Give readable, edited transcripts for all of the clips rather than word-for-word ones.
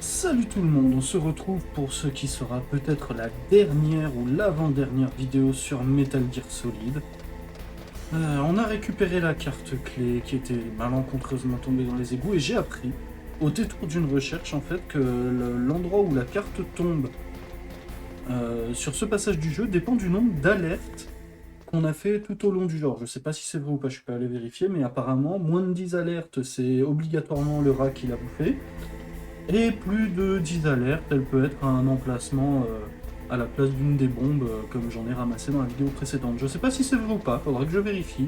Salut tout le monde, on se retrouve pour ce qui sera peut-être la dernière ou l'avant-dernière vidéo sur Metal Gear Solid. On a récupéré la carte clé qui était malencontreusement tombée dans les égouts et j'ai appris, au détour d'une recherche en fait, que l'endroit où la carte tombe sur ce passage du jeu dépend du nombre d'alertes qu'on a fait tout au long du genre. Je sais pas si c'est vrai ou pas, je suis pas allé vérifier, mais apparemment, moins de 10 alertes, c'est obligatoirement le rat qui l'a bouffé. Et plus de 10 alertes, elle peut être un emplacement à la place d'une des bombes, comme j'en ai ramassé dans la vidéo précédente. Je sais pas si c'est vrai ou pas, faudra que je vérifie.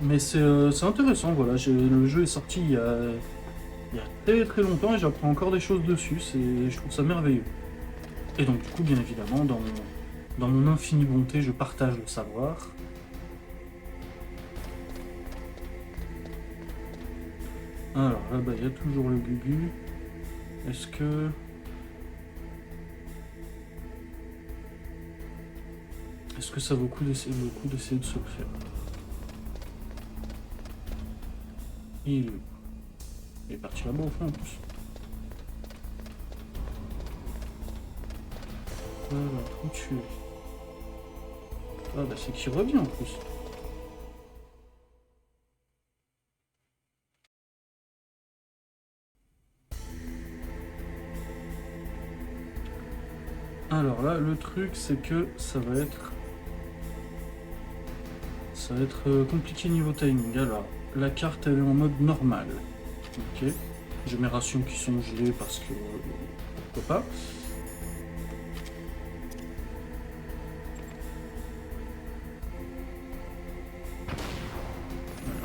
Mais c'est intéressant, voilà. Le jeu est sorti il y a très très longtemps et j'apprends encore des choses dessus, je trouve ça merveilleux. Et donc du coup, bien évidemment, dans mon infinie bonté, je partage le savoir. Alors là-bas, il y a toujours le Gugu. Est-ce que... Est-ce que ça vaut le coup d'essayer de se le faire? Il est parti là-bas au fond en plus. Voilà, trop tué. Ah bah c'est qu'il revient en plus. Alors là, le truc c'est que ça va être compliqué niveau timing. Alors, la carte elle est en mode normal. Ok. J'ai mes rations qui sont gelées parce que pourquoi pas.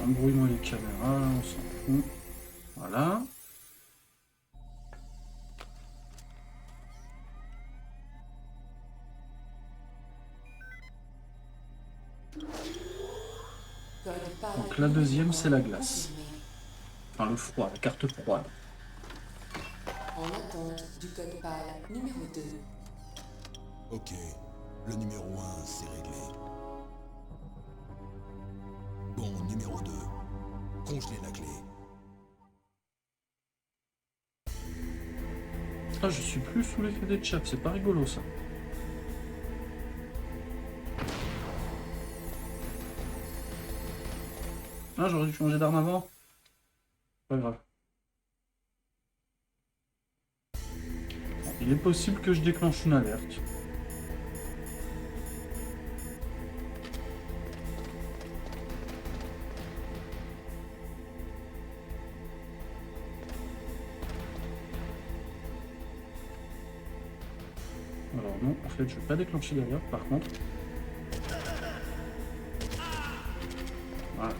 Embrouille-moi les caméras, on s'en fout. Voilà. Donc la deuxième c'est la glace. Enfin le froid, la carte froide. En attente du code PAL numéro 2. Ok, le numéro 1, c'est réglé. Bon, numéro 2, congeler la clé. Ah, je suis plus sous l'effet des chaps, c'est pas rigolo ça. Ah, j'aurais dû changer d'arme avant. Pas grave. Bon, il est possible que je déclenche une alerte. Alors non, en fait, je vais pas déclencher d'alerte par contre. Voilà.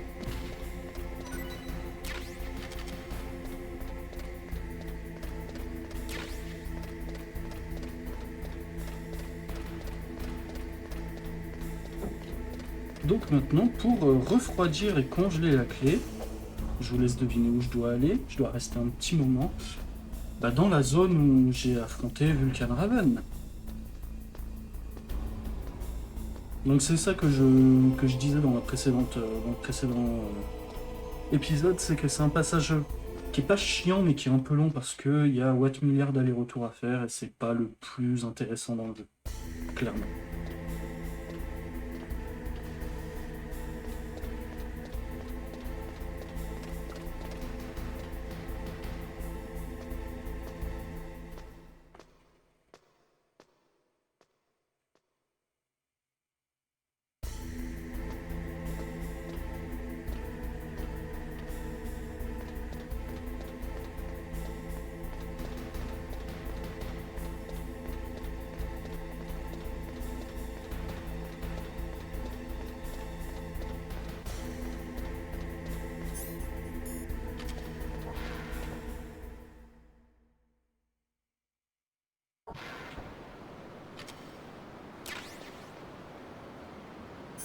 Donc maintenant, pour refroidir et congeler la clé, je vous laisse deviner où je dois aller. Je dois rester un petit moment dans la zone où j'ai affronté Vulcan Raven. Donc c'est ça que je disais dans dans le précédent épisode, c'est que c'est un passage qui est pas chiant mais qui est un peu long parce qu'il y a Watt milliard d'allers-retours à faire et c'est pas le plus intéressant dans le jeu, clairement.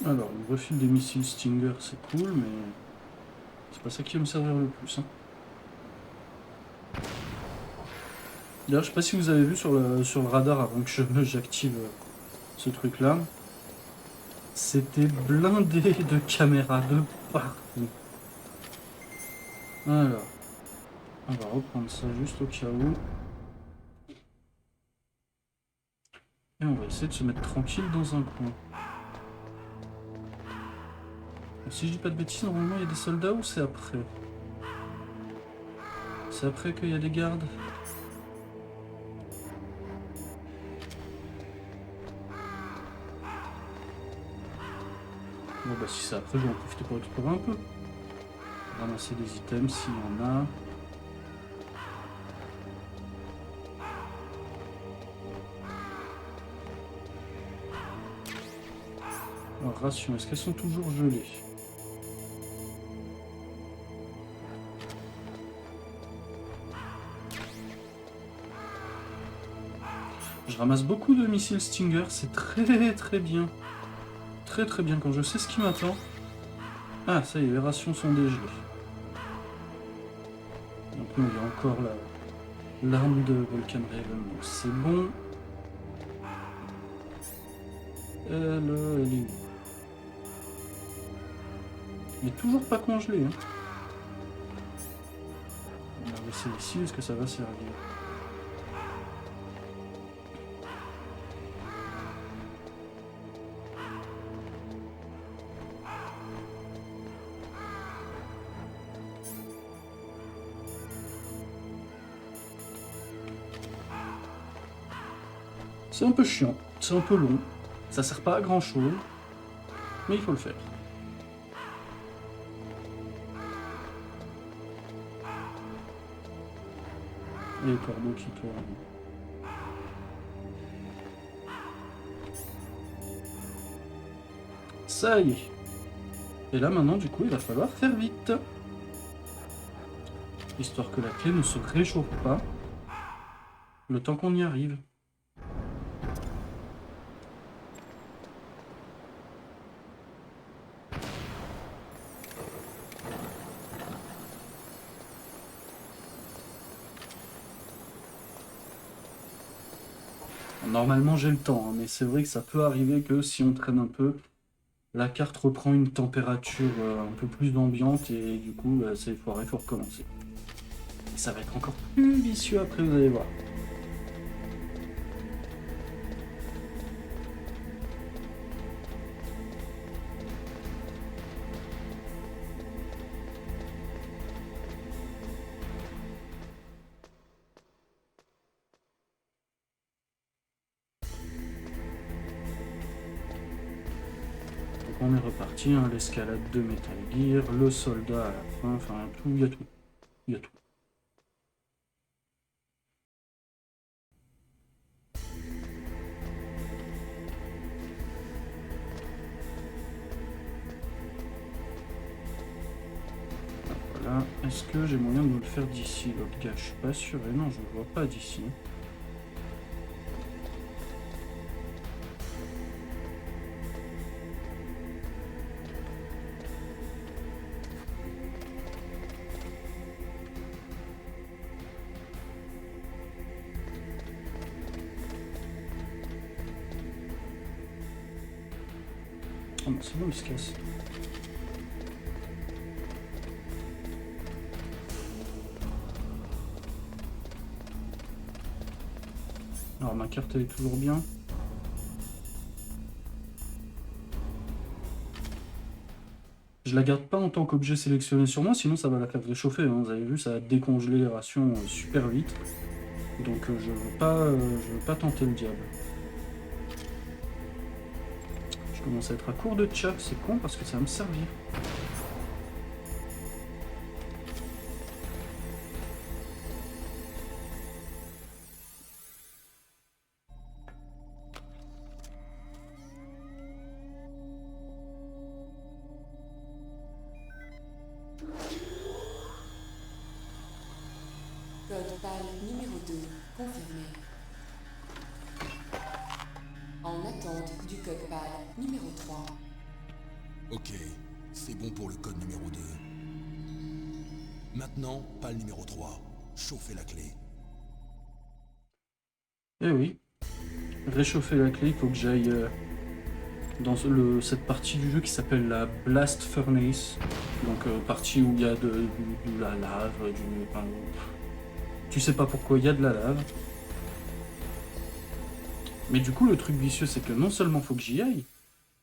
Alors, le refil des missiles Stinger, c'est cool, mais c'est pas ça qui va me servir le plus. Hein. D'ailleurs, je sais pas si vous avez vu sur le radar avant que j'active ce truc-là. C'était blindé de caméras de partout. Alors, On va reprendre ça juste au cas où. Et on va essayer de se mettre tranquille dans un coin. Alors, si je dis pas de bêtises, normalement il y a des soldats ou c'est après? C'est après qu'il y a des gardes? Bon bah si c'est après, je vais en profiter pour explorer un peu. Ramasser des items s'il y en a. Alors, rations, est-ce qu'elles sont toujours gelées? Je ramasse beaucoup de missiles Stinger, c'est très très bien. Très très bien quand je sais ce qui m'attend. Ah, ça y est, les rations sont dégelées. Donc nous, il y a encore l'arme de Vulcan Raven, donc c'est bon. Elle est où? Elle est toujours pas congelée. Hein. On va laisser ici, est-ce que ça va servir? C'est un peu chiant, c'est un peu long, ça sert pas à grand chose, mais il faut le faire. Et les corbeaux qui tournent. Ça y est. Et là maintenant du coup il va falloir faire vite. Histoire que la clé ne se réchauffe pas le temps qu'on y arrive. Normalement j'ai le temps, hein, mais c'est vrai que ça peut arriver que si on traîne un peu, la carte reprend une température un peu plus ambiante et du coup c'est foiré, il faut recommencer. Et ça va être encore plus vicieux après, vous allez voir. On est reparti, hein, l'escalade de Metal Gear, le soldat à la fin, enfin tout, il y a tout. Il y a tout. Voilà, est-ce que j'ai moyen de me le faire d'ici, l'autre gars? Je suis pas sûr, et non, je ne le vois pas d'ici. Oh, bah, c'est bon, il se casse. Alors ma carte elle est toujours bien. Je la garde pas en tant qu'objet sélectionné sur moi, sinon ça va la faire réchauffer. Hein. Vous avez vu, ça va décongeler les rations super vite. Donc je veux pas tenter le diable. Je commence à être à court de tchap, c'est con parce que ça va me servir. Code PAL numéro 2 confirmé. En attente du code PAL numéro 3. Ok, c'est bon pour le code numéro 2. Maintenant, pas le numéro 3. Chauffez la clé. Eh oui. Réchauffer la clé, il faut que j'aille dans cette partie du jeu qui s'appelle la Blast Furnace. Donc partie où il y a de la lave, Tu sais pas pourquoi il y a de la lave. Mais du coup, le truc vicieux, c'est que non seulement faut que j'y aille,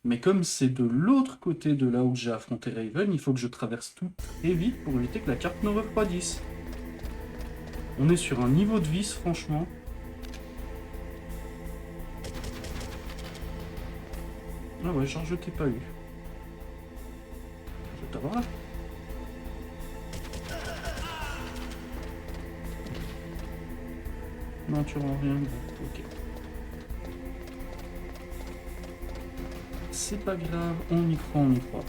mais comme c'est de l'autre côté de là où j'ai affronté Raven, il faut que je traverse tout très vite pour éviter que la carte ne refroidisse. On est sur un niveau de vis, franchement. Ah ouais, genre je t'ai pas eu. Je vais t'avoir là. Non, tu rends rien. Ok. C'est pas grave, on y croit, on y croit.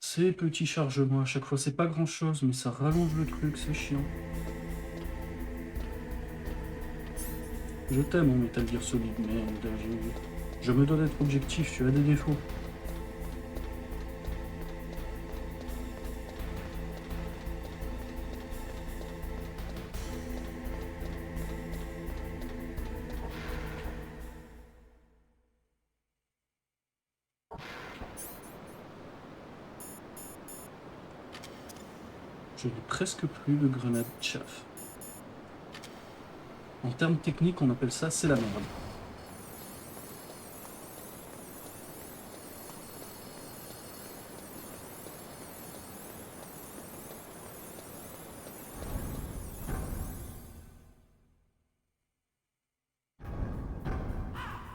Ces petits chargements à chaque fois, c'est pas grand chose, mais ça rallonge le truc, c'est chiant. Je t'aime en Metal Gear Solid, mais je me dois d'être objectif, tu as des défauts. Je n'ai presque plus de grenades chaff. En termes techniques, on appelle ça c'est la merde.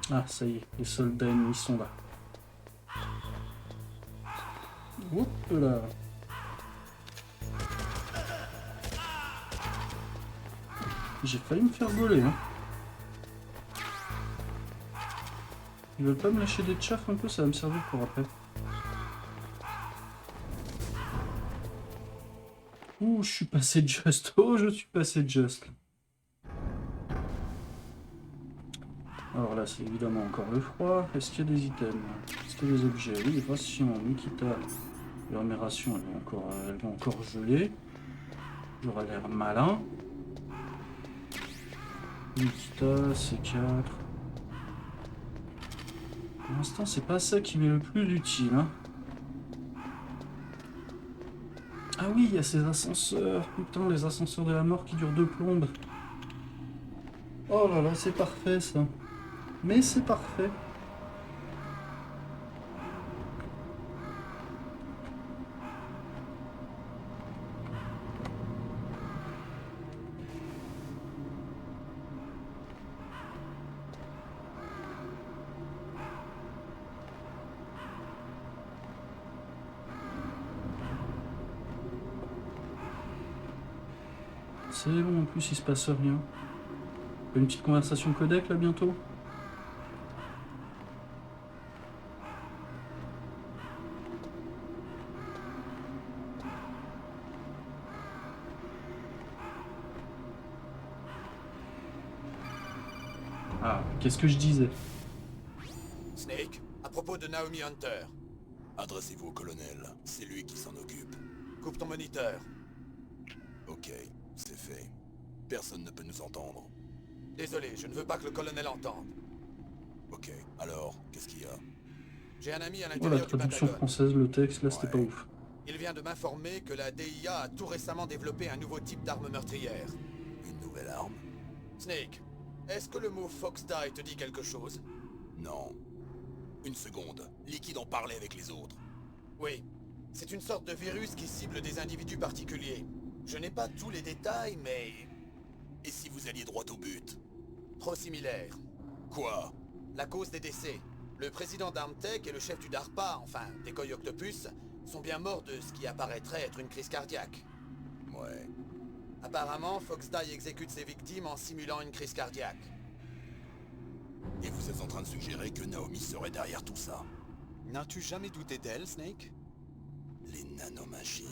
Ah, ça y est, les soldats ennemis sont là. Hop là. J'ai failli me faire voler, hein. Ils veulent pas me lâcher des chaffs un peu, ça va me servir pour après. Ouh, je suis passé just. Oh, je suis passé just. Alors là, c'est évidemment encore le froid. Est-ce qu'il y a des items? Est-ce qu'il y a des objets? Oui, ration, Nikita. Alors, mes rations, elles vont encore geler. J'aurai l'air malin. Nikita, C4. Pour l'instant, c'est pas ça qui m'est le plus utile, hein. Ah oui, il y a ces ascenseurs. Putain, les ascenseurs de la mort qui durent 2 plombes. Oh là là, c'est parfait ça. Mais c'est parfait. C'est bon, en plus il se passe rien. Une petite conversation codec là bientôt. Ah, qu'est-ce que je disais? Snake, à propos de Naomi Hunter, Adressez-vous au colonel, c'est lui qui s'en occupe. coupe ton moniteur. Ok, c'est fait. Personne ne peut nous entendre. Désolé, je ne veux pas que le colonel entende. Ok, alors, qu'est-ce qu'il y a? J'ai un ami à Oh, la l'intérieur du traduction Pentagone. française, le texte, là c'était pas Ouais. ouf. Il vient de m'informer que la DIA a tout récemment développé un nouveau type d'arme meurtrière. Une nouvelle arme? Snake, est-ce que le mot Fox Die te dit quelque chose? Non. Une seconde, Liquide en parlait avec les autres. Oui. C'est une sorte de virus qui cible des individus particuliers. Je n'ai pas tous les détails, mais... Et si vous alliez droit au but? trop similaire. Quoi? La cause des décès. Le président d'Armtech et le chef du DARPA, enfin, Decoy Octopus, sont bien morts de ce qui apparaîtrait être une crise cardiaque. Ouais. Apparemment, Fox Die exécute ses victimes en simulant une crise cardiaque. Et vous êtes en train de suggérer que Naomi serait derrière tout ça? N'as-tu jamais douté d'elle, Snake? Les nanomachines.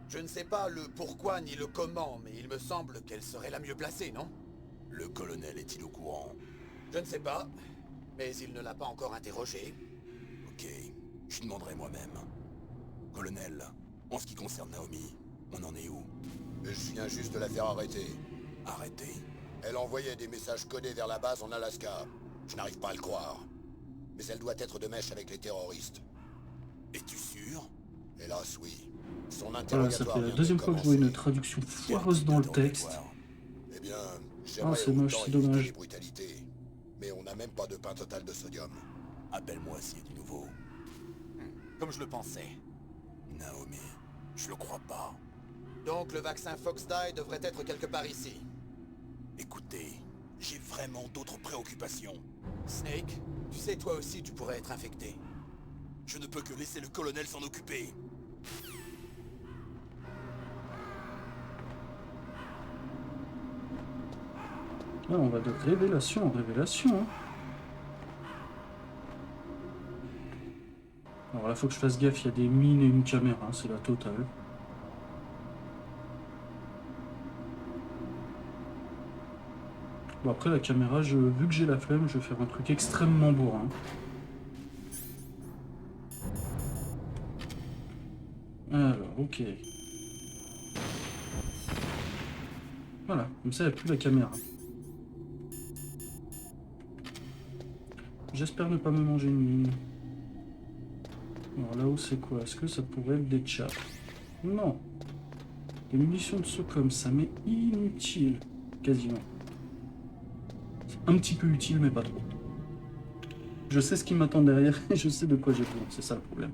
Je ne sais pas le pourquoi ni le comment, mais il me semble qu'elle serait la mieux placée, non? Le colonel est-il au courant? Je ne sais pas, mais il ne l'a pas encore interrogé. Ok, je demanderai moi-même. Colonel, en ce qui concerne Naomi, on en est où? Je viens juste de la faire arrêter. Arrêtez. Elle envoyait des messages codés vers la base en Alaska. Je n'arrive pas à le croire. Mais elle doit être de mèche avec les terroristes. Es-tu sûr? Hélas, oui. Son Voilà, ça interrogatoire fait la vient de deuxième fois que je vois une commencer. traduction foireuse dans le texte. Eh bien, Ah, j'aimerais c'est moche, autant c'est éviter dommage. les brutalités. Mais on n'a même pas de pain total de sodium. Appelle-moi s'il y a du nouveau. Comme je le pensais. Naomi, je le crois pas. Donc le vaccin Fox-Die devrait être quelque part ici. Écoutez, j'ai vraiment d'autres préoccupations. Snake, tu sais, toi aussi, tu pourrais être infecté. Je ne peux que laisser le colonel s'en occuper. Là, on va de révélation en révélation. Hein. Alors là, faut que je fasse gaffe, il y a des mines et une caméra, c'est la totale. Bon, après la caméra, vu que j'ai la flemme, je vais faire un truc extrêmement bourrin. Alors, ok. Voilà, comme ça, il n'y a plus la caméra. J'espère ne pas me manger une mine. Alors là-haut, c'est quoi? Est-ce que ça pourrait être des chats? Non. Des munitions de Socom, ça m'est inutile. Quasiment. C'est un petit peu utile, mais pas trop. Je sais ce qui m'attend derrière et je sais de quoi j'ai besoin. C'est ça le problème.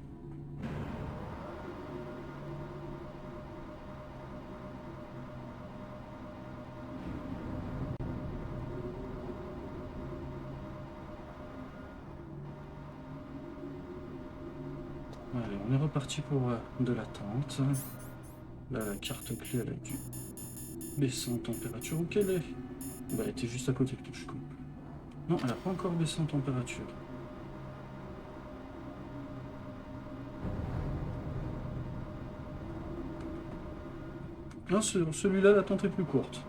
Allez, on est reparti pour de l'attente. Là, la carte clé, elle a dû baisser en température. Où qu'elle est? Bah, elle était juste à côté de tout, je suis con. Non, elle n'a pas encore baissé en température. Non, celui-là, l'attente est plus courte.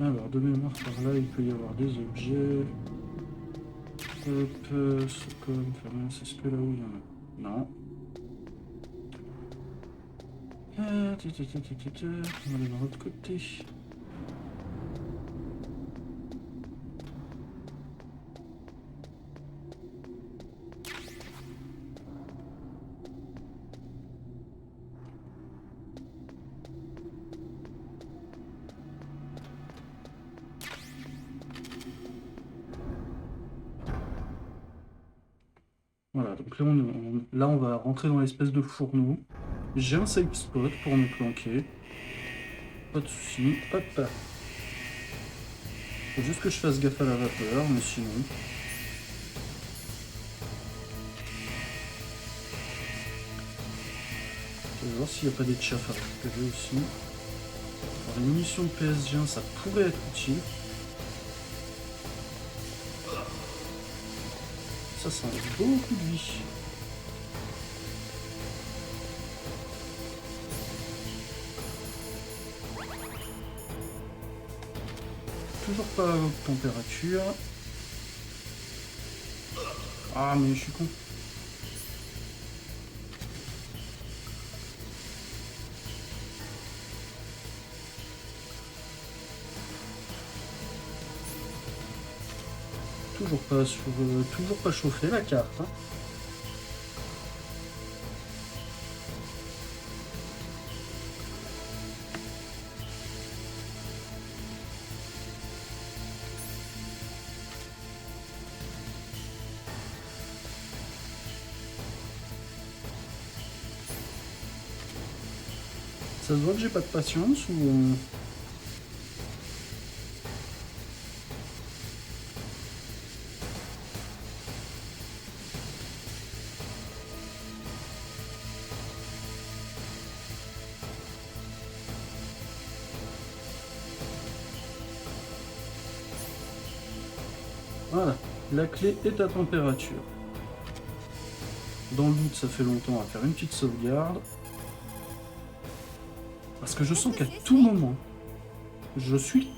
Alors, de mémoire par là, il peut y avoir des objets. Hop, Socom, c'est ce que là où il y en a. Non. On va aller de l'autre côté. Voilà, donc là on va rentrer dans l'espèce de fourneau. J'ai un safe spot pour me planquer. Pas de soucis. Hop. Faut juste que je fasse gaffe à la vapeur, mais sinon. Je vais voir s'il n'y a pas des chaffs à récupérer aussi. Alors, les munitions de PSG1, ça pourrait être utile. Ça enlève beaucoup de vie. Toujours pas à haute température. Ah mais je suis con. Toujours pas chauffé la carte. Hein. Ça se voit que j'ai pas de patience ou... Voilà, la clé est à température. Dans le doute, ça fait longtemps à faire une petite sauvegarde. Parce que je sens qu'à tout moment, je suis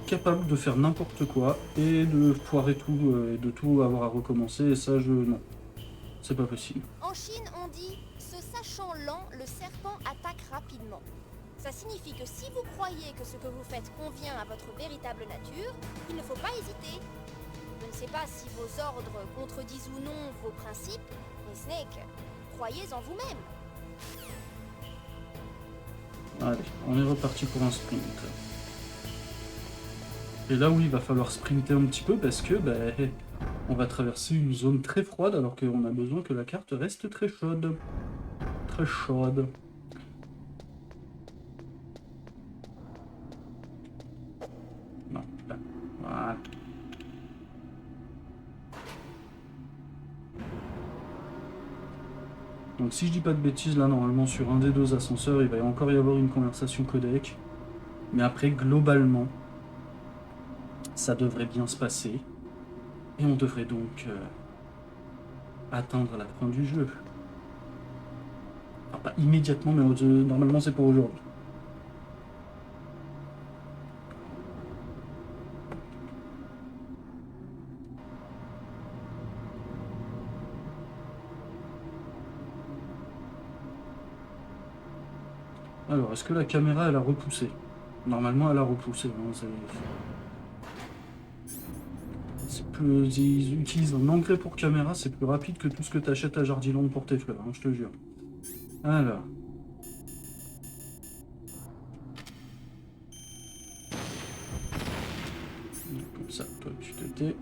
capable de faire n'importe quoi et de foirer tout et de tout avoir à recommencer. Et ça, non. C'est pas possible. En Chine, on dit « se sachant lent, le serpent attaque rapidement ». Ça signifie que si vous croyez que ce que vous faites convient à votre véritable nature, il ne faut pas hésiter. Je ne sais pas si vos ordres contredisent ou non vos principes, mais Snake, croyez en vous-même. Allez, on est reparti pour un sprint. Et là, oui, il va falloir sprinter un petit peu parce que on va traverser une zone très froide alors qu'on a besoin que la carte reste très chaude. Très chaude. Non, là. Voilà. Donc si je dis pas de bêtises, là normalement sur un des deux ascenseurs, il va encore y avoir une conversation codec. Mais après, globalement, ça devrait bien se passer. Et on devrait donc atteindre la fin du jeu. Enfin, pas immédiatement, mais normalement c'est pour aujourd'hui. Alors, est-ce que la caméra, elle a repoussé? Normalement, elle a repoussé. Hein, c'est plus... Ils utilisent un engrais pour caméra, c'est plus rapide que tout ce que tu achètes à Jardiland pour tes fleurs, hein, je te jure. Alors... Comme ça, toi, tu te tais.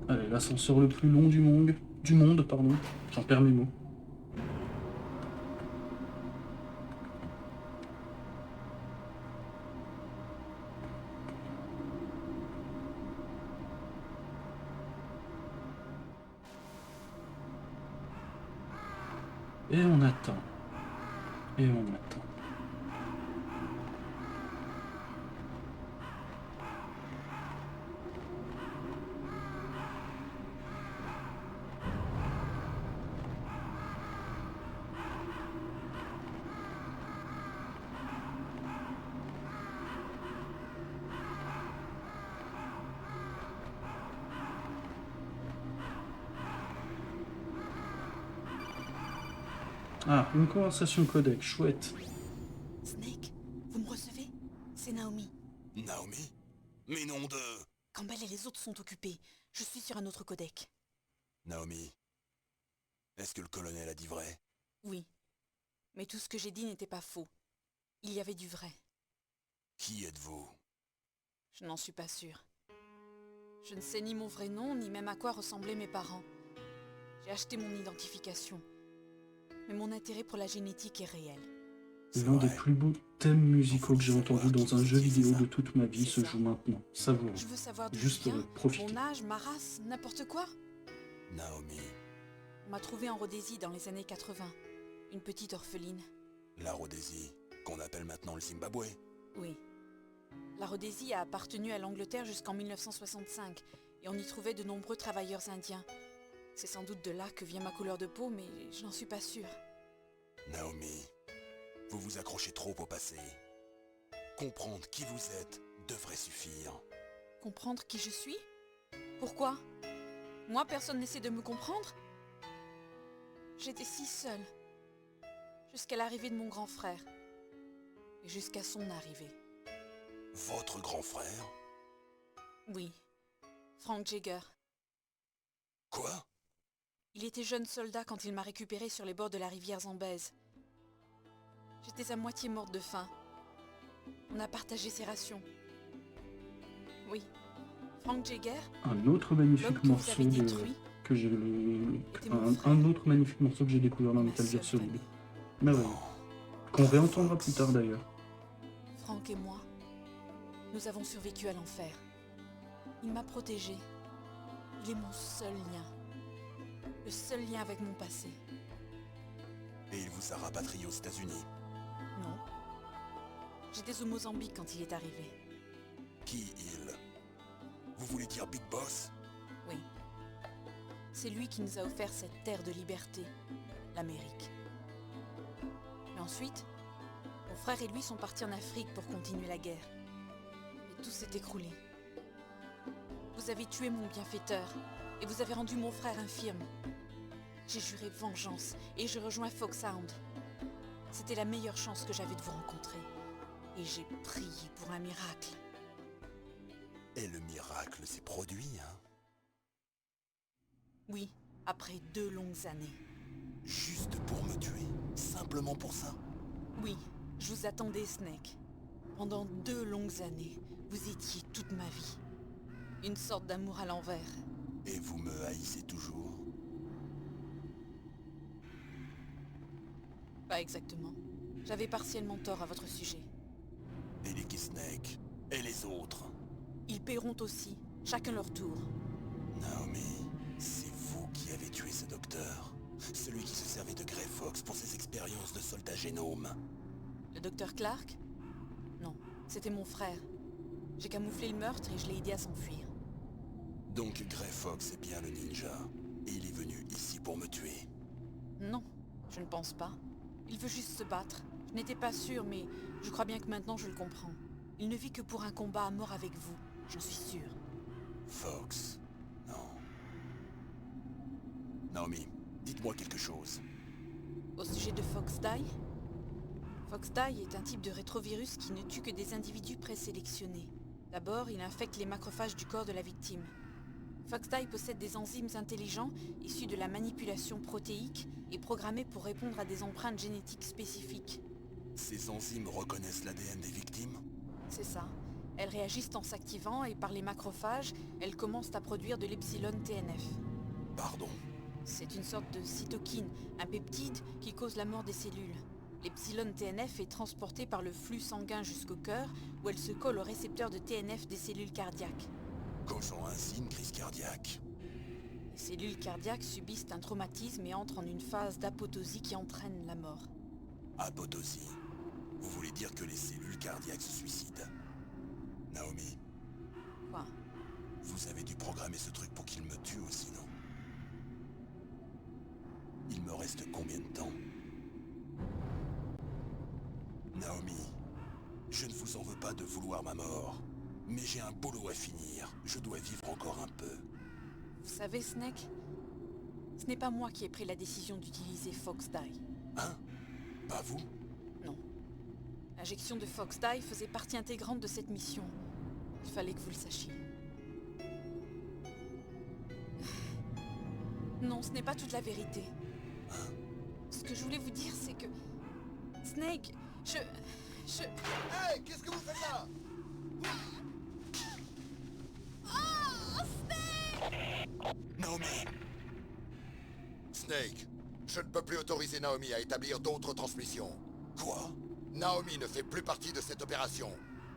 Allez, l'ascenseur le plus long du monde, pardon. J'en perds mes mots. Et on attend. Et on attend. Ah, une conversation codec, chouette. Snake, vous me recevez? C'est Naomi. Naomi? Mais nom de... Campbell et les autres sont occupés. Je suis sur un autre codec. Naomi, est-ce que le colonel a dit vrai? Oui. Mais tout ce que j'ai dit n'était pas faux. Il y avait du vrai. Qui êtes-vous? Je n'en suis pas sûre. Je ne sais ni mon vrai nom, ni même à quoi ressemblaient mes parents. J'ai acheté mon identification. Mais mon intérêt pour la génétique est réel. L'un des plus beaux thèmes musicaux que j'ai entendu dans un jeu vidéo de toute ma vie se joue maintenant. Savoureux. Je veux savoir d'où Juste je viens, profiter. mon âge, ma race, n'importe quoi. Naomi, On m'a trouvé en Rhodésie dans les années 80. Une petite orpheline. la Rhodésie, qu'on appelle maintenant le Zimbabwe. Oui. La Rhodésie a appartenu à l'Angleterre jusqu'en 1965 et on y trouvait de nombreux travailleurs indiens. C'est sans doute de là que vient ma couleur de peau, mais je n'en suis pas sûre. Naomi, vous vous accrochez trop au passé. Comprendre qui vous êtes devrait suffire. Comprendre qui je suis? Pourquoi? Moi, personne n'essaie de me comprendre? J'étais si seule. Jusqu'à l'arrivée de mon grand frère. Et jusqu'à son arrivée. Votre grand frère? Oui. Frank Jaeger. Quoi? Il était jeune soldat quand il m'a récupéré sur les bords de la rivière Zambèze. J'étais à moitié morte de faim. On a partagé ses rations. Oui. Frank Jaeger, Un autre l'homme magnifique que vous morceau avez détruit, que j'ai était mon frère. un autre magnifique morceau que j'ai découvert dans Ma Metal Gear seule Solid. famille. Merveilleux. Qu'on réentendra plus tard d'ailleurs. Frank et moi, nous avons survécu à l'enfer. Il m'a protégée. Il est mon seul lien. Le seul lien avec mon passé. Et il vous a rapatrié aux États-Unis. Non. J'étais au Mozambique quand il est arrivé. Qui il? Vous voulez dire Big Boss? Oui. C'est lui qui nous a offert cette terre de liberté, l'Amérique. Mais ensuite, mon frère et lui sont partis en Afrique pour continuer la guerre. Et tout s'est écroulé. Vous avez tué mon bienfaiteur et vous avez rendu mon frère infirme. J'ai juré vengeance et je rejoins Foxhound. C'était la meilleure chance que j'avais de vous rencontrer. Et j'ai prié pour un miracle. Et le miracle s'est produit, hein? Oui, après 2 longues années. Juste pour me tuer? Simplement pour ça? Oui, je vous attendais, Snake. Pendant 2 longues années, vous étiez toute ma vie. Une sorte d'amour à l'envers. Et vous me haïssez toujours? Pas exactement. J'avais partiellement tort à votre sujet. Et les Snake? Et les autres? Ils paieront aussi, chacun leur tour. Naomi, c'est vous qui avez tué ce docteur. Celui qui se servait de Grey Fox pour ses expériences de soldat génome. Le docteur Clark? Non, c'était mon frère. J'ai camouflé le meurtre et je l'ai aidé à s'enfuir. Donc Grey Fox est bien le ninja. Et il est venu ici pour me tuer. Non, je ne pense pas. Il veut juste se battre. Je n'étais pas sûre, mais je crois bien que maintenant je le comprends. Il ne vit que pour un combat à mort avec vous, j'en suis sûre. Fox, non. Naomi, dites-moi quelque chose. Au sujet de Fox-Die? Fox-Die est un type de rétrovirus qui ne tue que des individus présélectionnés. D'abord, il infecte les macrophages du corps de la victime. Fox-Die possède des enzymes intelligents issus de la manipulation protéique et programmés pour répondre à des empreintes génétiques spécifiques. Ces enzymes reconnaissent l'ADN des victimes? C'est ça. Elles réagissent en s'activant et par les macrophages, elles commencent à produire de l'epsilon TNF. Pardon? C'est une sorte de cytokine, un peptide qui cause la mort des cellules. L'epsilon TNF est transporté par le flux sanguin jusqu'au cœur, où elle se colle au récepteur de TNF des cellules cardiaques. Causant ainsi une crise cardiaque. Les cellules cardiaques subissent un traumatisme et entrent en une phase d'apoptosie qui entraîne la mort. Apoptosie. Vous voulez dire que les cellules cardiaques se suicident? Naomi, Quoi? vous avez dû programmer ce truc pour qu'il me tue aussi, non? Il me reste combien de temps? Naomi, je ne vous en veux pas de vouloir ma mort. Mais j'ai un boulot à finir. Je dois vivre encore un peu. Vous savez, Snake, ce n'est pas moi qui ai pris la décision d'utiliser Fox-Die. Hein? Pas vous? Non. L'injection de Fox-Die faisait partie intégrante de cette mission. Il fallait que vous le sachiez. Non, ce n'est pas toute la vérité. Ce que je voulais vous dire, c'est que... Snake, je... Hey, qu'est-ce que vous faites là? Naomi! Snake, je ne peux plus autoriser Naomi à établir d'autres transmissions. Quoi? Naomi ne fait plus partie de cette opération.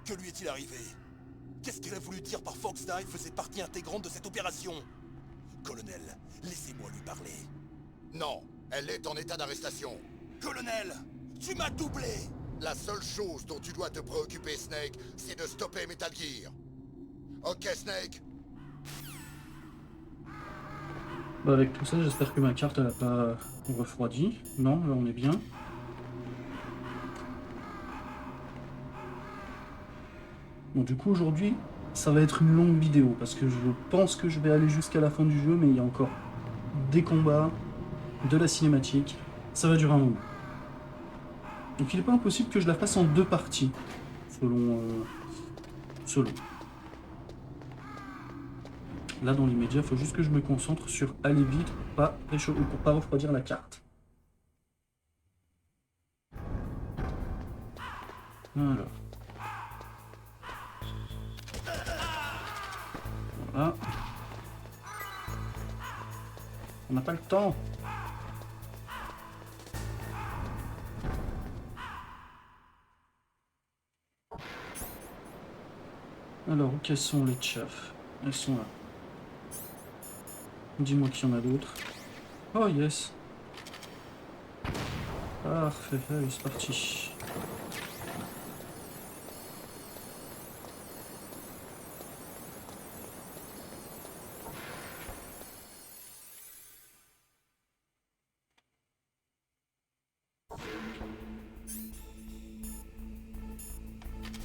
Que lui est-il arrivé? Qu'est-ce qu'elle a voulu dire par Fox-Die faisait partie intégrante de cette opération? Colonel, laissez-moi lui parler. Non, elle est en état d'arrestation. Colonel, tu m'as doublé! La seule chose dont tu dois te préoccuper, Snake, c'est de stopper Metal Gear. Ok, Snake? Bah avec tout ça, j'espère que ma carte elle a pas refroidi. Non, là on est bien. Bon du coup aujourd'hui, ça va être une longue vidéo parce que je pense que je vais aller jusqu'à la fin du jeu, mais il y a encore des combats, de la cinématique, ça va durer un moment. Donc il n'est pas impossible que je la fasse en 2 parties, selon. Là, dans l'immédiat, il faut juste que je me concentre sur aller vite pour pas refroidir la carte. Alors. Voilà. On n'a pas le temps. Alors, où quelles sont les chaffes? Elles sont là. Dis-moi qu'il y en a d'autres. Oh yes. Parfait, allez, c'est parti.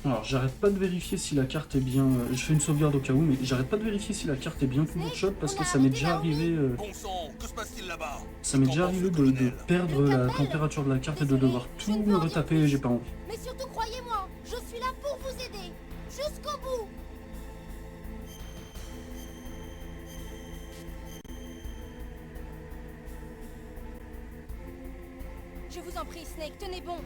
Alors, j'arrête pas de vérifier si la carte est bien... je fais une sauvegarde au cas où, mais j'arrête pas de vérifier si la carte est bien toujours chaude parce que ça m'est déjà arrivé... Bon sang, que se passe-t-il là-bas? ça m'est déjà arrivé de perdre la température de la carte et de devoir tout me retaper et j'ai pas envie. Mais surtout, croyez-moi, je suis là pour vous aider. Jusqu'au bout. Je vous en prie, Snake, tenez bon.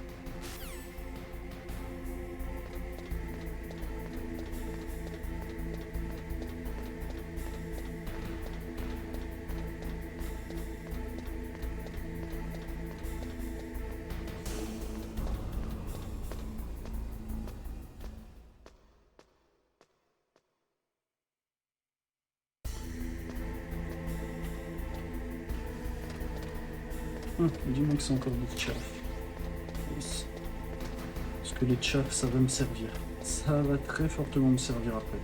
Dis-moi que c'est encore des tchafs. Yes. Parce que les tchafs, ça va me servir. Ça va très fortement me servir après.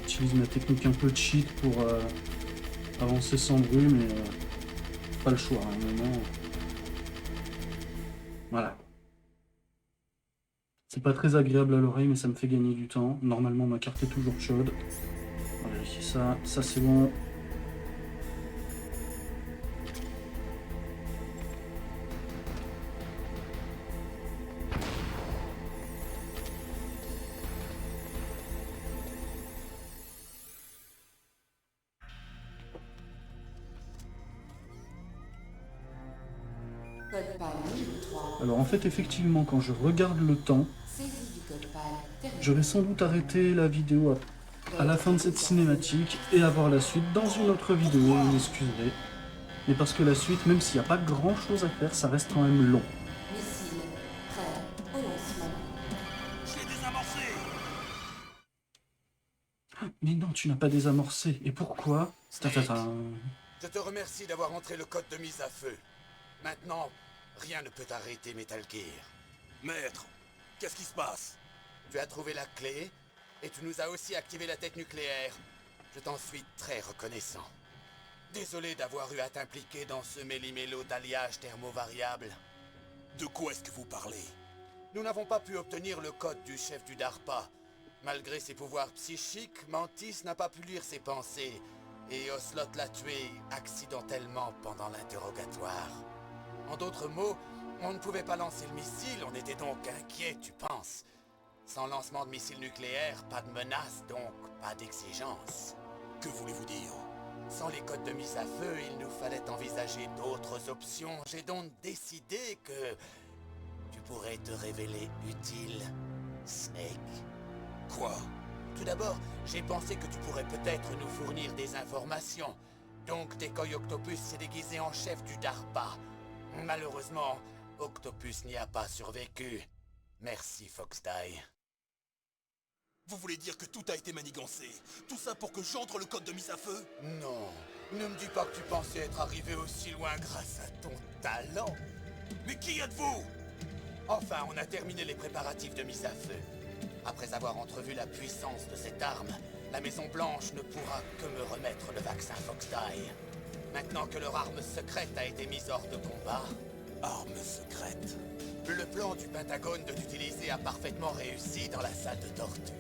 J'utilise ma technique un peu cheat pour avancer sans bruit, mais pas le choix. À un moment, voilà. C'est pas très agréable à l'oreille, mais ça me fait gagner du temps. Normalement, ma carte est toujours chaude. On va vérifier ça. Ça, c'est bon. Code PAL numéro 3. Alors en fait, effectivement, quand je regarde le temps, Saisie du code PAL terminée. je vais sans doute arrêter la vidéo à la fin de cette cinématique et avoir la suite dans une autre vidéo, vous m'excuserez. Mais parce que la suite, même s'il n'y a pas grand chose à faire, ça reste quand même long. Missile prêt au lancement. Je l'ai désamorcé. Mais non, tu n'as pas désamorcé. Et pourquoi? Je te remercie d'avoir entré le code de mise à feu. Maintenant, rien ne peut arrêter Metal Gear. Maître, qu'est-ce qui se passe? Tu as trouvé la clé, et tu nous as aussi activé la tête nucléaire. Je t'en suis très reconnaissant. Désolé d'avoir eu à t'impliquer dans ce méli-mélo d'alliage thermovariable. De quoi est-ce que vous parlez? Nous n'avons pas pu obtenir le code du chef du DARPA. Malgré ses pouvoirs psychiques, Mantis n'a pas pu lire ses pensées, et Ocelot l'a tué accidentellement pendant l'interrogatoire. En d'autres mots, on ne pouvait pas lancer le missile, on était donc inquiets, tu penses. Sans lancement de missile nucléaire, pas de menace, donc pas d'exigence. Que voulez-vous dire? Sans les codes de mise à feu, il nous fallait envisager d'autres options. J'ai donc décidé que tu pourrais te révéler utile, Snake. Quoi? Tout d'abord, j'ai pensé que tu pourrais peut-être nous fournir des informations. Donc, Decoy Octopus s'est déguisé en chef du DARPA. Malheureusement, Octopus n'y a pas survécu. Merci, Foxdie. Vous voulez dire que tout a été manigancé? Tout ça pour que j'entre le code de mise à feu? Non, ne me dis pas que tu pensais être arrivé aussi loin grâce à ton talent. Mais qui êtes-vous? Enfin, on a terminé les préparatifs de mise à feu. Après avoir entrevu la puissance de cette arme, la Maison Blanche ne pourra que me remettre le vaccin Foxdie. Maintenant que leur arme secrète a été mise hors de combat... Arme secrète? Le plan du Pentagone de l'utiliser a parfaitement réussi dans la salle de torture.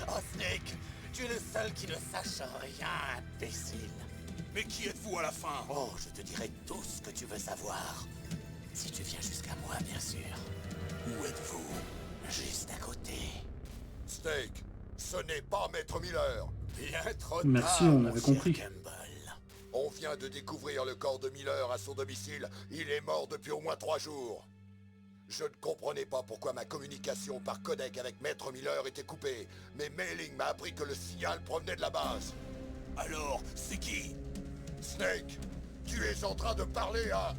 Oh Snake, tu es le seul qui ne sache rien, imbécile. Mais qui êtes-vous à la fin? Oh, je te dirai tout ce que tu veux savoir. Si tu viens jusqu'à moi, bien sûr. Où êtes-vous? Juste à côté. Snake, ce n'est pas Maître Miller. Bien trop Merci, tard, on mon avait cher compris. Kemba. On vient de découvrir le corps de Miller à son domicile. Il est mort depuis au moins 3 jours. Je ne comprenais pas pourquoi ma communication par codec avec Maître Miller était coupée, mais Mailing m'a appris que le signal provenait de la base. Alors, c'est qui? Snake, tu es en train de parler à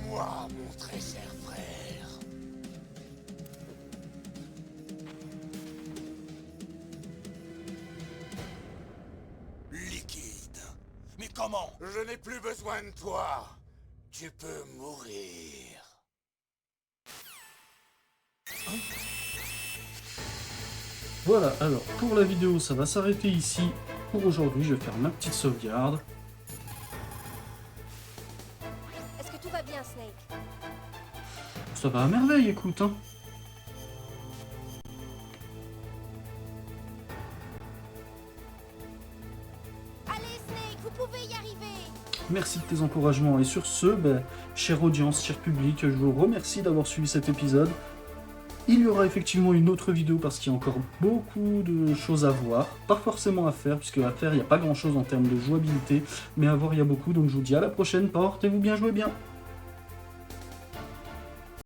moi, mon très cher frère. Liquide. Mais comment? Je n'ai plus besoin de toi. Tu peux mourir. Voilà, alors pour la vidéo ça va s'arrêter ici. Pour aujourd'hui je vais faire ma petite sauvegarde. Est-ce que tout va bien, Snake? Ça va à merveille, écoute, hein. Allez, Snake, vous pouvez y arriver! Merci de tes encouragements. Et sur ce, chère audience, cher public, je vous remercie d'avoir suivi cet épisode. Il y aura effectivement une autre vidéo parce qu'il y a encore beaucoup de choses à voir. Pas forcément à faire, puisque à faire, il n'y a pas grand chose en termes de jouabilité. Mais à voir, il y a beaucoup. Donc je vous dis à la prochaine. Portez-vous bien, jouez bien.